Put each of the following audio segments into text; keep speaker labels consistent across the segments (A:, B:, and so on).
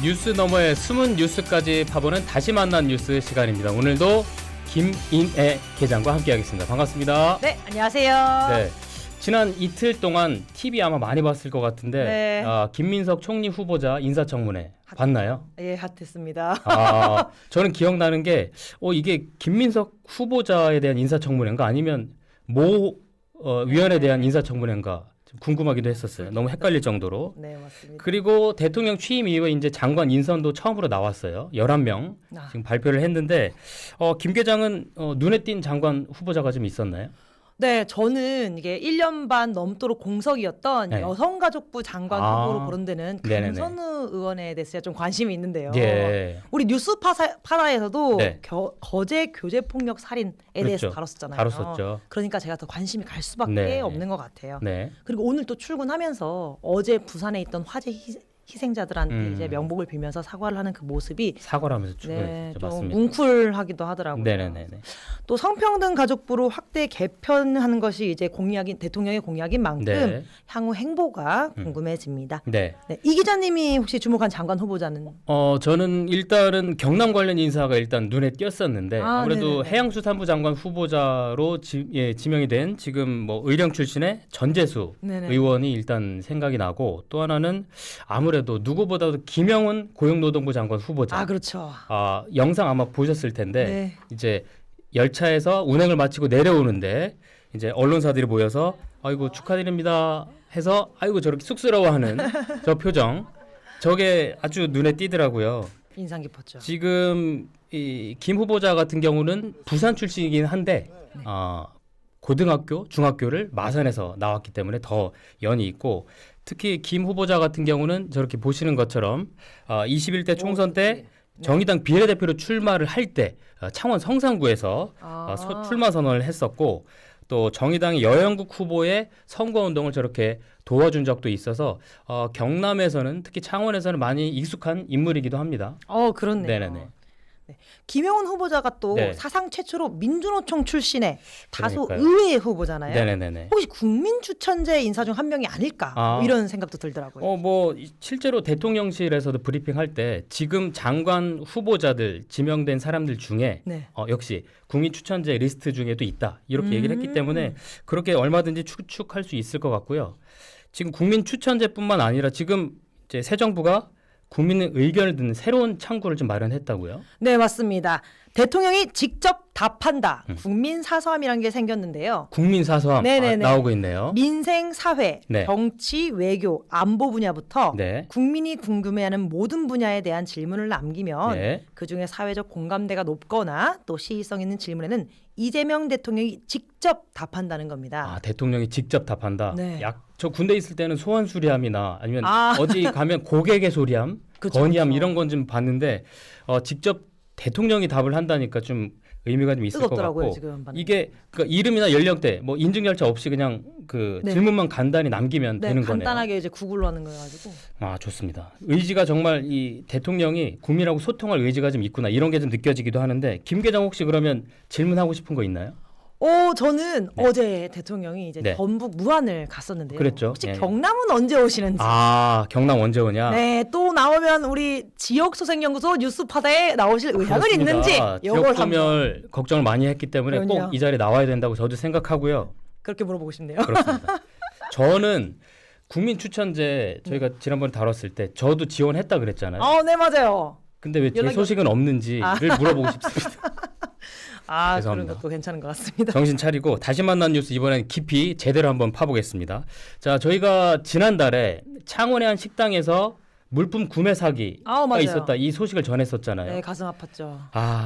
A: 뉴스 너머의 숨은 뉴스까지 파보는 다시 만난 뉴스 시간입니다. 오늘도 김인애 계장과 함께하겠습니다. 반갑습니다.
B: 네, 안녕하세요.
A: 네, 지난 이틀 동안 TV 아마 많이 봤을 것 같은데
B: 네.
A: 김민석 총리 후보자 인사청문회 봤나요?
B: 예, 핫했습니다.
A: 저는 기억나는 게 이게 김민석 후보자에 대한 인사청문회인가 아니면 모 위원에 대한 인사청문회인가 좀 궁금하기도 했었어요. 너무 헷갈릴 정도로.
B: 네, 맞습니다.
A: 그리고 대통령 취임 이후에 이제 장관 인선도 처음으로 나왔어요. 11명 지금 발표를 했는데 김 계장은 눈에 띈 장관 후보자가 좀 있었나요?
B: 네, 저는 이게 1년 반 넘도록 공석이었던
A: 네.
B: 여성가족부 장관 후보로 거론되는
A: 네네네.
B: 강선우 의원에 대해서 좀 관심이 있는데요.
A: 예.
B: 우리 뉴스 파다에서도
A: 네.
B: 거제 교제폭력 살인에 대해서
A: 그렇죠.
B: 다뤘었잖아요.
A: 다뤘었죠.
B: 그러니까 제가 더 관심이 갈 수밖에
A: 네.
B: 없는 것 같아요.
A: 네.
B: 그리고 오늘 또 출근하면서 어제 부산에 있던 화재 희생자들한테 이제 명복을 빌면서 사과를 하는 그 모습이
A: 사과를 하면서
B: 네,
A: 출근했죠.
B: 좀
A: 맞습니다.
B: 뭉클하기도 하더라고요.
A: 네네네.
B: 또 성평등 가족부로 확대 개편하는 것이 이제 대통령의 공약인 만큼
A: 네.
B: 향후 행보가 궁금해집니다.
A: 네.
B: 네, 이 기자님이 혹시 주목한 장관 후보자는?
A: 저는 일단은 경남 관련 인사가 일단 눈에 띄었었는데 아무래도
B: 네네네.
A: 해양수산부 장관 후보자로 지명이 된 지금 뭐 의령 출신의 전재수
B: 네네.
A: 의원이 일단 생각이 나고 또 하나는 아무래도 누구보다도 김영훈 고용노동부 장관 후보자.
B: 그렇죠.
A: 영상 아마 보셨을 텐데
B: 네.
A: 이제 열차에서 운행을 마치고 내려오는데 이제 언론사들이 모여서 아이고 축하드립니다 해서 아이고 저렇게 쑥스러워하는 저 표정 저게 아주 눈에 띄더라고요.
B: 인상 깊었죠.
A: 지금 이 김 후보자 같은 경우는 부산 출신이긴 한데 고등학교, 중학교를 마산에서 나왔기 때문에 더 연이 있고 특히 김 후보자 같은 경우는 저렇게 보시는 것처럼 21대 총선 때 정의당 비례대표로 출마를 할 때 창원 성산구에서 출마 선언을 했었고 또 정의당의 여영국 후보의 선거운동을 저렇게 도와준 적도 있어서 경남에서는 특히 창원에서는 많이 익숙한 인물이기도 합니다.
B: 그렇네요.
A: 네네네.
B: 네. 김영훈 후보자가 또
A: 네.
B: 사상 최초로 민주노총 출신의 다소
A: 그러니까요.
B: 의외의 후보잖아요.
A: 네네네.
B: 혹시 국민 추천제 인사 중 한 명이 아닐까 뭐 이런 생각도 들더라고요.
A: 실제로 대통령실에서도 브리핑할 때 지금 장관 후보자들 지명된 사람들 중에
B: 네.
A: 역시 국민 추천제 리스트 중에도 있다 이렇게 얘기를 했기 때문에 그렇게 얼마든지 추측할 수 있을 것 같고요. 지금 국민 추천제뿐만 아니라 지금 이제 새 정부가 국민의 의견을 듣는 새로운 창구를 좀 마련했다고요?
B: 네, 맞습니다. 대통령이 직접 답한다. 국민 사서함이라는 게 생겼는데요.
A: 국민 사서함
B: 네네네.
A: 나오고 있네요.
B: 민생, 사회,
A: 네.
B: 정치, 외교, 안보 분야부터
A: 네.
B: 국민이 궁금해하는 모든 분야에 대한 질문을 남기면
A: 네.
B: 그중에 사회적 공감대가 높거나 또 시의성 있는 질문에는 이재명 대통령이 직접 답한다는 겁니다.
A: 대통령이 직접 답한다.
B: 네.
A: 저 군대 있을 때는 소환 수리함이나 아니면
B: 아.
A: 어디 가면 고객의 소리함,
B: 그쵸,
A: 건의함
B: 그쵸.
A: 이런 건 좀 봤는데 직접 대통령이 답을 한다니까 좀 의미가 좀 있을 것
B: 뜨겁더라고요,
A: 같고
B: 지금 봤는데.
A: 이게 이름이나 연령대 뭐 인증 절차 없이 그냥
B: 네.
A: 질문만 간단히 남기면
B: 네,
A: 되는 거네요.
B: 간단하게 이제 구글로 하는 거 가지고.
A: 좋습니다. 의지가 정말 이 대통령이 국민하고 소통할 의지가 좀 있구나 이런 게 좀 느껴지기도 하는데 김 계장 혹시 그러면 질문하고 싶은 거 있나요?
B: 저는 어제 대통령이 이제
A: 네.
B: 전북 무안을 갔었는데요.
A: 그랬죠.
B: 혹시
A: 예.
B: 경남은 언제 오시는지.
A: 경남 언제 오냐?
B: 네, 또 나오면 우리 지역소생연구소 뉴스파다에 나오실 의향은 있는지
A: 지역
B: 요걸 한번
A: 소멸 걱정을 많이 했기 때문에
B: 그럼요.
A: 꼭 이 자리에 나와야 된다고 저도 생각하고요.
B: 그렇게 물어보고 싶네요.
A: 그렇습니다. 저는 국민 추천제 저희가 지난번에 다뤘을 때 저도 지원했다 그랬잖아요.
B: 네, 맞아요.
A: 근데 왜 제
B: 연락이
A: 소식은 없는지를 물어보고 싶습니다.
B: 그런
A: 죄송합니다.
B: 것도 괜찮은 것 같습니다.
A: 정신 차리고 다시 만난 뉴스 이번엔 깊이 제대로 한번 파보겠습니다. 자, 저희가 지난달에 창원의 한 식당에서 물품 구매 사기가
B: 맞아요.
A: 있었다 이 소식을 전했었잖아요.
B: 네, 가슴 아팠죠.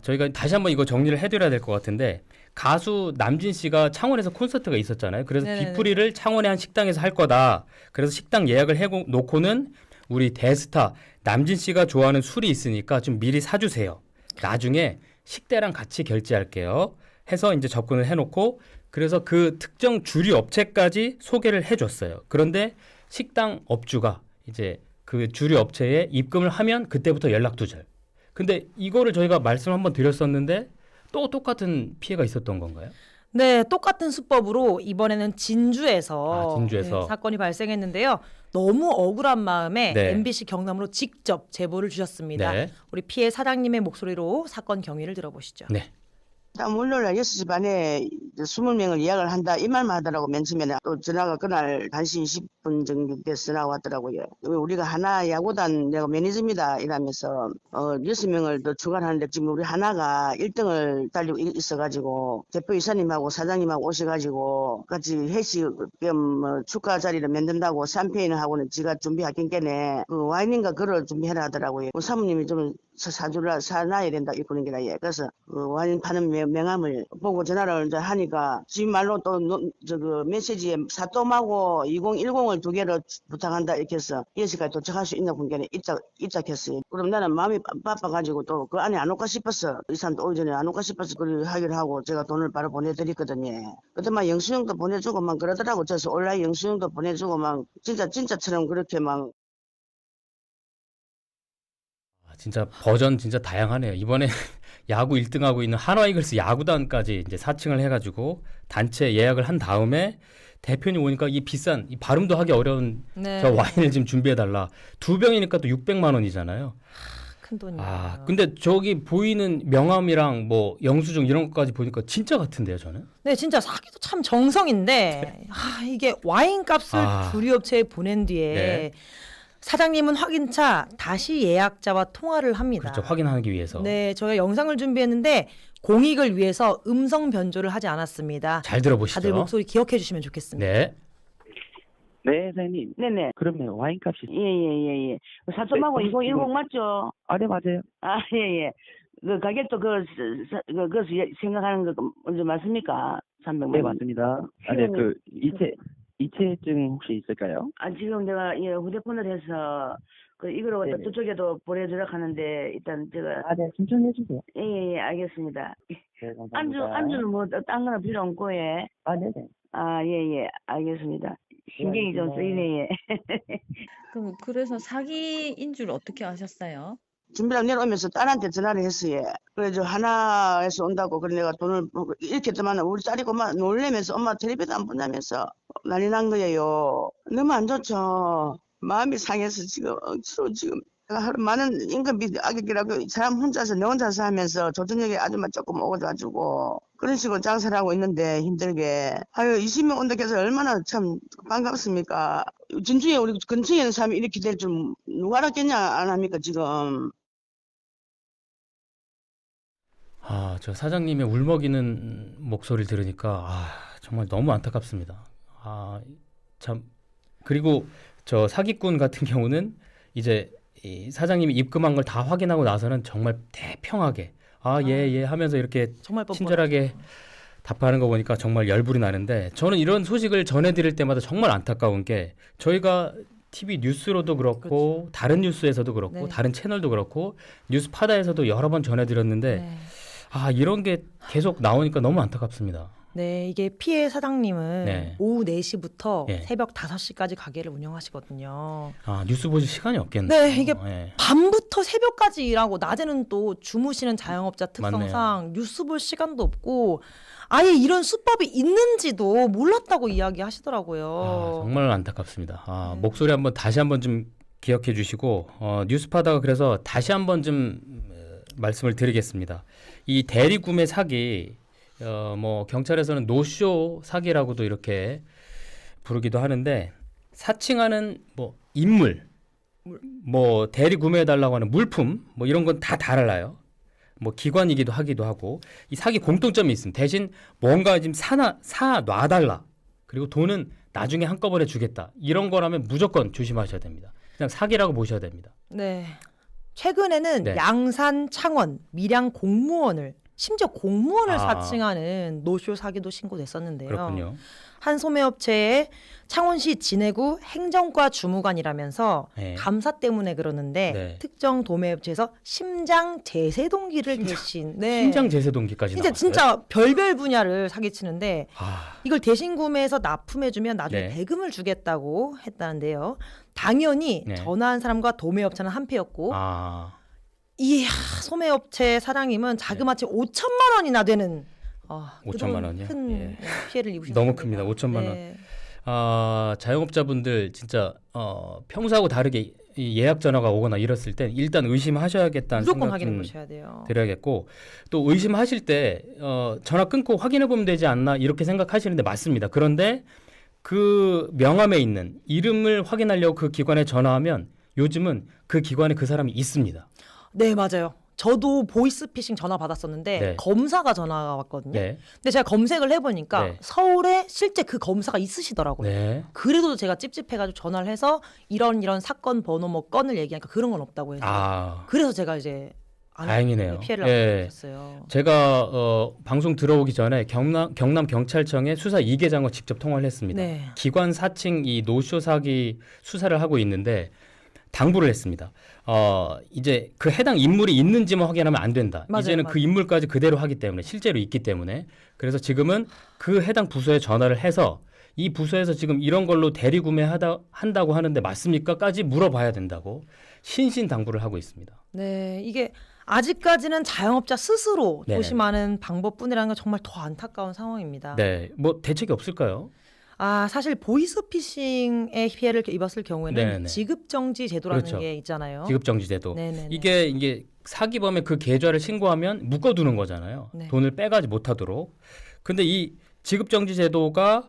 A: 저희가 다시 한번 이거 정리를 해드려야 될 것 같은데 가수 남진 씨가 창원에서 콘서트가 있었잖아요. 그래서
B: 네네네.
A: 뒤풀이를 창원의 한 식당에서 할 거다. 그래서 식당 예약을 해놓고는 우리 대스타 남진 씨가 좋아하는 술이 있으니까 좀 미리 사주세요. 나중에 식대랑 같이 결제할게요. 해서 이제 접근을 해놓고 그래서 그 특정 주류 업체까지 소개를 해줬어요. 그런데 식당 업주가 이제 그 주류 업체에 입금을 하면 그때부터 연락 두절. 근데 이거를 저희가 말씀 한번 드렸었는데 또 똑같은 피해가 있었던 건가요?
B: 네, 똑같은 수법으로 이번에는 진주에서,
A: 진주에서.
B: 네, 사건이 발생했는데요. 너무 억울한 마음에
A: 네.
B: MBC 경남으로 직접 제보를 주셨습니다.
A: 네.
B: 우리 피해 사장님의 목소리로 사건 경위를 들어보시죠.
A: 네.
C: 딱 월요일날 6시 반에 20명을 예약을 한다 이 말만 하더라고. 맨 처음에는 또 전화가 그날 1시 20분 정도 돼서 전화가 왔더라고요. 우리가 하나 야구단 내가 매니저입니다 이러면서 6명을 더 추가하는데 지금 우리 하나가 1등을 달리고 있어가지고 대표이사님하고 사장님하고 오셔가지고 같이 회식 겸 축하 자리를 만든다고 샴페인을 하고는 지가 준비하겠겠네. 그 와인인가 그걸 준비해라 하더라고요. 사모님이 좀 사놔야 된다 이러는 게라. 예. 그래서 그 와인 파는 명함을 보고 전화를 이제 하니까 지금 말로 또 그 메시지에 사또하고 2010을 두 개를 부탁한다 이렇게 해서 6시까지 도착할 수 있나 본 게 입장했어요. 그럼 나는 마음이 바빠가지고 또 그 안에 안 올까 싶었어. 이 사람도 오기 전에 안 올까 싶어서 그걸 하기로 하고 제가 돈을 바로 보내드렸거든요. 그때 막 영수증도 보내주고 막 그러더라고. 그래서 온라인 영수증도 보내주고 막 진짜처럼 그렇게 막
A: 진짜 버전 진짜 다양하네요. 이번에 야구 1등하고 있는 한화이글스 야구단까지 이제 사칭을 해가지고 단체 예약을 한 다음에 대표님 오니까 이 비싼 이 발음도 하기 어려운
B: 네.
A: 저 와인을 지금 준비해달라. 2병이니까 또 600만 원이잖아요.
B: 큰 돈이에요.
A: 근데 저기 보이는 명함이랑 뭐 영수증 이런 것까지 보니까 진짜 같은데요, 저는?
B: 네, 진짜 사기도 참 정성인데 이게 와인값을
A: 아.
B: 주류업체에 보낸 뒤에
A: 네.
B: 사장님은 확인차 다시 예약자와 통화를 합니다.
A: 그렇죠. 확인하기 위해서.
B: 네, 저희가 영상을 준비했는데 공익을 위해서 음성 변조를 하지 않았습니다.
A: 잘 들어보시죠.
B: 다들 목소리 기억해 주시면 좋겠습니다.
A: 네.
D: 네, 사장님.
C: 네네.
D: 그러면 와인값이
C: 예예예예. 사또하고
D: 네,
C: 2010 맞죠?
D: 네, 맞아요.
C: 아 예예. 그 가격도 그 생각하는 거 먼저 맞습니까? 300만.
D: 네, 맞습니다. 네, 그 이체증 혹시 있을까요?
C: 아 지금 내가 휴대폰을 해서 그 이거로
D: 네네.
C: 저쪽에도 보내주려고 하는데 일단 제가
D: 네, 신청해 주세요.
C: 예예 알겠습니다.
D: 네, 감사합니다.
C: 안주는 뭐 딴 거는 필요 없고 예.
D: 네네.
C: 아 예예 알겠습니다. 신경이 좀 쓰이네 예.
E: 그래서 사기인 줄 어떻게 아셨어요?
C: 준비랑 내려오면서 딸한테 전화를 했어요. 그래서 하나에서 온다고 그래 내가 돈을 이렇게 했더만 우리 딸이고 막 놀래면서 엄마 텔레비도 안 본다면서 난리 난 거예요. 너무 안 좋죠. 마음이 상해서 지금 억지로 지금 내가 하루 많은 임금비 악역이라고 사람 혼자서 내 혼자서 하면서 조정역에 아줌마 조금 오가지고 그런 식으로 장사를 하고 있는데 힘들게 아유 20명 온다고 해서 얼마나 참 반갑습니까. 진주에 우리 근처에 있는 사람이 이렇게 될 줄 누가 알았겠냐 안 합니까 지금.
A: 저 사장님의 울먹이는 목소리를 들으니까 정말 너무 안타깝습니다. 참 그리고 저 사기꾼 같은 경우는 이제 이 사장님이 입금한 걸 다 확인하고 나서는 정말 대평하게 예 하면서 이렇게
B: 정말 뻔뻔하죠.
A: 친절하게 답하는 거 보니까 정말 열불이 나는데 저는 이런 소식을 전해드릴 때마다 정말 안타까운 게 저희가 TV 뉴스로도 그렇고
B: 그렇죠.
A: 다른 뉴스에서도 그렇고
B: 네.
A: 다른 채널도 그렇고 뉴스파다에서도 여러 번 전해드렸는데
B: 네.
A: 이런 게 계속 나오니까 너무 안타깝습니다.
B: 네, 이게 피해 사장님은
A: 네.
B: 오후 4시부터
A: 예.
B: 새벽 5시까지 가게를 운영하시거든요.
A: 뉴스 보실 시간이 없겠네요.
B: 네, 이게
A: 예.
B: 밤부터 새벽까지 일하고 낮에는 또 주무시는 자영업자 특성상 뉴스 볼 시간도 없고 아예 이런 수법이 있는지도 몰랐다고 이야기하시더라고요.
A: 정말 안타깝습니다.
B: 네.
A: 목소리 다시 한번 좀 기억해 주시고 뉴스파다가 그래서 다시 한번 좀 말씀을 드리겠습니다. 이 대리 구매 사기 뭐 경찰에서는 노쇼 사기라고도 이렇게 부르기도 하는데 사칭하는 뭐 인물 뭐 대리 구매해 달라고 하는 물품 뭐 이런 건 다 달라요. 뭐 기관이기도 하기도 하고 이 사기 공통점이 있습니다. 대신 뭔가 지금 사 놔달라. 그리고 돈은 나중에 한꺼번에 주겠다. 이런 거라면 무조건 조심하셔야 됩니다. 그냥 사기라고 보셔야 됩니다.
B: 네. 최근에는
A: 네.
B: 양산, 창원, 밀양 공무원을 심지어 공무원을
A: 아.
B: 사칭하는 노쇼 사기도 신고됐었는데요.
A: 그렇군요.
B: 한 소매업체의 창원시 진해구 행정과 주무관이라면서
A: 네.
B: 감사 때문에 그러는데
A: 네.
B: 특정 도매업체에서 심장 제세 동기를 대신
A: 심장 제세 동기까지
B: 이제
A: 나왔어요.
B: 진짜 별별 분야를 사기치는데
A: 아,
B: 이걸 대신 구매해서 납품해주면 나중에
A: 네.
B: 대금을 주겠다고 했다는데요. 당연히
A: 네.
B: 전화한 사람과 도매업체는 한패였고
A: 아,
B: 이 소매업체 사장님은 자그마치 5천만 원이나 되는
A: 5천만 원이요?
B: 큰
A: 예.
B: 피해를 입으셨습니다.
A: 너무 큽니다. 5천만 원. 자영업자분들 진짜 평소하고 다르게 이 예약 전화가 오거나 이랬을 때 일단 의심하셔야겠다는
B: 무조건
A: 생각
B: 확인해
A: 좀
B: 보셔야 돼요.
A: 드려야겠고 또 의심하실 때 전화 끊고 확인해 보면 되지 않나 이렇게 생각하시는데 맞습니다. 그런데 그 명함에 있는 이름을 확인하려고 그 기관에 전화하면 요즘은 그 기관에 그 사람이 있습니다.
B: 네, 맞아요. 저도 보이스피싱 전화 받았었는데
A: 네.
B: 검사가 전화가 왔거든요.
A: 네.
B: 근데 제가 검색을 해보니까
A: 네.
B: 서울에 실제 그 검사가 있으시더라고요.
A: 네.
B: 그래도 제가 찝찝해가지고 전화를 해서 이런 사건 번호 뭐 건을 얘기하니까 그런 건 없다고 해서 그래서 제가 이제
A: 다행이네요.
B: 피해를
A: 예.
B: 입었어요.
A: 제가 방송 들어오기 전에 경남 경찰청의 수사 2계장과 직접 통화를 했습니다.
B: 네.
A: 기관 사칭 이 노쇼 사기 수사를 하고 있는데 당부를 했습니다. 이제 그 해당 인물이 있는지만 확인하면 안 된다.
B: 맞아요,
A: 이제는
B: 맞아요.
A: 그 인물까지 그대로 하기 때문에 실제로 있기 때문에 그래서 지금은 그 해당 부서에 전화를 해서 이 부서에서 지금 이런 걸로 대리 구매한다고 하는데 맞습니까?까지 물어봐야 된다고 신신당부를 하고 있습니다.
B: 네, 이게 아직까지는 자영업자 스스로
A: 네.
B: 조심하는 방법뿐이라는 건 정말 더 안타까운 상황입니다.
A: 네, 뭐 대책이 없을까요?
B: 사실 보이스피싱의 피해를 입었을 경우에는
A: 네네.
B: 지급정지 제도라는
A: 그렇죠.
B: 게 있잖아요.
A: 지급정지제도.
B: 네네네.
A: 이게 사기범의 그 계좌를 신고하면 묶어두는 거잖아요.
B: 네.
A: 돈을 빼가지 못하도록. 근데 이 지급정지제도가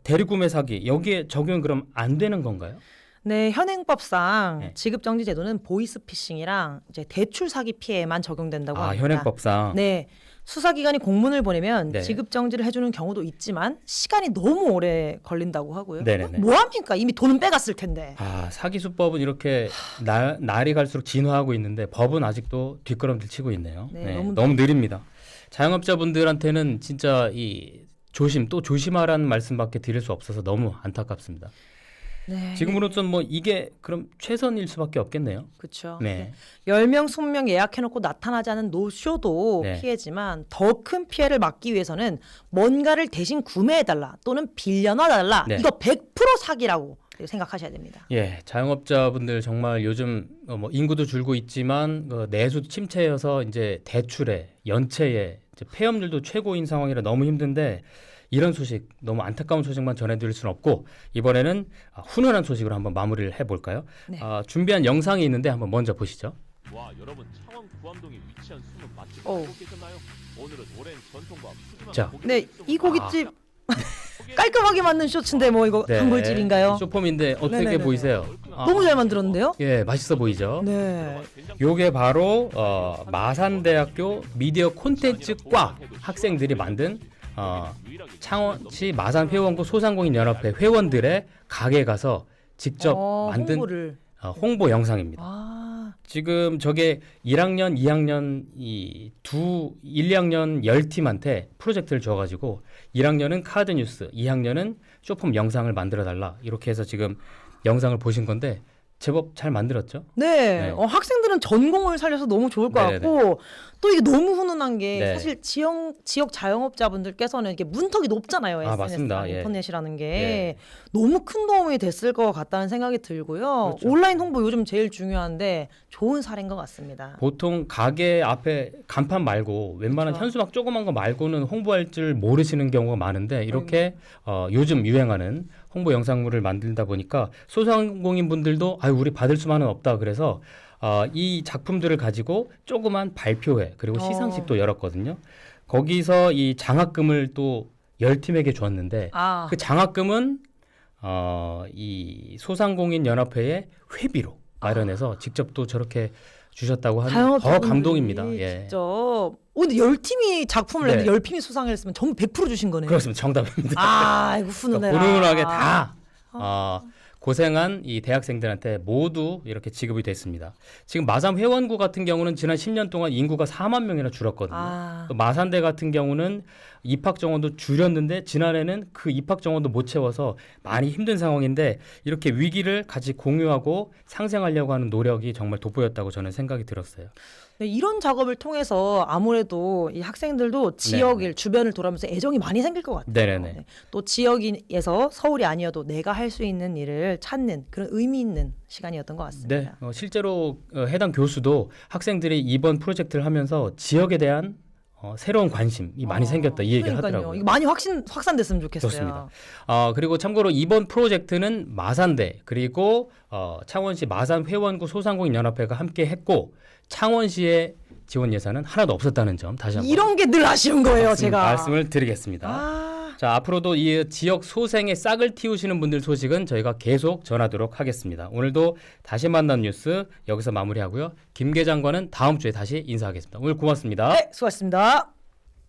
A: 대리구매 사기 여기에 적용 그럼 안 되는 건가요?
B: 네, 현행법상
A: 네.
B: 지급정지 제도는 보이스피싱이랑 이제 대출 사기 피해에만 적용된다고 합니다.
A: 현행법상.
B: 네. 수사기관이 공문을 보내면
A: 네.
B: 지급정지를 해주는 경우도 있지만 시간이 너무 오래 걸린다고 하고요.
A: 네네네.
B: 뭐합니까? 이미 돈은 빼갔을 텐데.
A: 사기 수법은 이렇게 날이 갈수록 진화하고 있는데 법은 아직도 뒷걸음질 치고 있네요.
B: 네,
A: 너무 느립니다. 자영업자분들한테는 진짜 이 조심하라는 말씀밖에 드릴 수 없어서 너무 안타깝습니다.
B: 네.
A: 지금으로선 뭐 이게 그럼 최선일 수밖에 없겠네요.
B: 그렇죠.
A: 네.
B: 10명, 20명 예약해놓고 나타나지 않은 노쇼도
A: 네.
B: 피해지만 더 큰 피해를 막기 위해서는 뭔가를 대신 구매해달라 또는 빌려놔달라.
A: 네.
B: 이거 100% 사기라고 생각하셔야 됩니다.
A: 예, 자영업자분들 정말 요즘 뭐 인구도 줄고 있지만 내수도 침체여서 이제 대출에 연체에 이제 폐업률도 최고인 상황이라 너무 힘든데 이런 소식 너무 안타까운 소식만 전해드릴 수는 없고 이번에는 훈훈한 소식으로 한번 마무리를 해볼까요?
B: 네.
A: 준비한 영상이 있는데 한번 먼저 보시죠.
F: 와, 여러분 창원 구암동에 위치한 숨은 맛집
B: 오.
F: 알고 계셨나요? 오늘은 오랜 전통과 푸짐한
A: 자.
F: 고기를
B: 네, 이 고깃집
F: 소개해
B: 깔끔하게 만든 쇼츠인데 뭐 이거 단골집인가요?
A: 쇼폼인데 어떻게
B: 네네네.
A: 보이세요?
B: 너무 잘 만들었는데요?
A: 예, 맛있어 보이죠?
B: 네.
A: 요게 바로 마산대학교 미디어 콘텐츠과 학생들이 만든 창원시 마산회원구 소상공인연합회 회원들의 가게 가서 직접 만든
B: 홍보를.
A: 홍보 영상입니다. 지금 저게 1학년, 2학년 1, 2학년 10팀한테 프로젝트를 줘가지고 1학년은 카드 뉴스, 2학년은 쇼폼 영상을 만들어달라 이렇게 해서 지금 영상을 보신 건데 제법 잘 만들었죠?
B: 네.
A: 네.
B: 학생들은 전공을 살려서 너무 좋을 것
A: 네네네.
B: 같고 또 이게 너무 훈훈한 게
A: 네.
B: 사실 지역 자영업자분들께서는 이게 문턱이 높잖아요. SNS랑
A: 맞습니다. 예.
B: 인터넷이라는 게
A: 예.
B: 너무 큰 도움이 됐을 것 같다는 생각이 들고요.
A: 그렇죠.
B: 온라인 홍보 요즘 제일 중요한데 좋은 사례인 것 같습니다.
A: 보통 가게 앞에 간판 말고 웬만한
B: 그렇죠.
A: 현수막 조그만 거 말고는 홍보할 줄 모르시는 경우가 많은데 이렇게 요즘 유행하는 홍보 영상물을 만들다 보니까 소상공인 분들도 우리 받을 수만은 없다 그래서 이 작품들을 가지고 조그만 발표회 그리고 시상식도 열었거든요. 거기서 이 장학금을 또 10팀에게 줬는데 그 장학금은 이 소상공인 연합회의 회비로 마련해서 직접 또 저렇게 주셨다고 하는 더
B: 자영업자분들이
A: 감동입니다. 예.
B: 직접. 근데 10팀이 작품을
A: 네.
B: 냈는데 10팀이 수상을 했으면 전부 100% 주신 거네요.
A: 그렇습니다. 정답입니다.
B: 이거 훈훈해라.
A: 훈훈하게 다 고생한 이 대학생들한테 모두 이렇게 지급이 됐습니다. 지금 마산 회원구 같은 경우는 지난 10년 동안 인구가 4만 명이나 줄었거든요. 또 마산대 같은 경우는 입학 정원도 줄였는데 지난해는 그 입학 정원도 못 채워서 많이 힘든 상황인데 이렇게 위기를 같이 공유하고 상생하려고 하는 노력이 정말 돋보였다고 저는 생각이 들었어요.
B: 네, 이런 작업을 통해서 아무래도 이 학생들도 지역일 주변을 돌아오면서 애정이 많이 생길 것 같아요.
A: 네네네.
B: 네. 또 지역에서 서울이 아니어도 내가 할 수 있는 일을 찾는 그런 의미 있는 시간이었던 것 같습니다.
A: 네, 실제로 해당 교수도 학생들이 이번 프로젝트를 하면서 지역에 대한 새로운 관심이 많이 생겼다 이 얘기를
B: 그러니까요.
A: 하더라고요.
B: 이거 많이 확산됐으면 좋겠어요.
A: 좋습니다. 그리고 참고로 이번 프로젝트는 마산대 그리고 창원시 마산회원구 소상공인연합회가 함께 했고 창원시의 지원 예산은 하나도 없었다는 점 다시 한번
B: 이런 게 늘 아쉬운 거예요, 제가.
A: 말씀을 드리겠습니다. 자, 앞으로도 이 지역 소생의 싹을 틔우시는 분들 소식은 저희가 계속 전하도록 하겠습니다. 오늘도 다시 만난 뉴스 여기서 마무리하고요. 김계 장관은 다음 주에 다시 인사하겠습니다. 오늘 고맙습니다.
B: 네, 수고하셨습니다.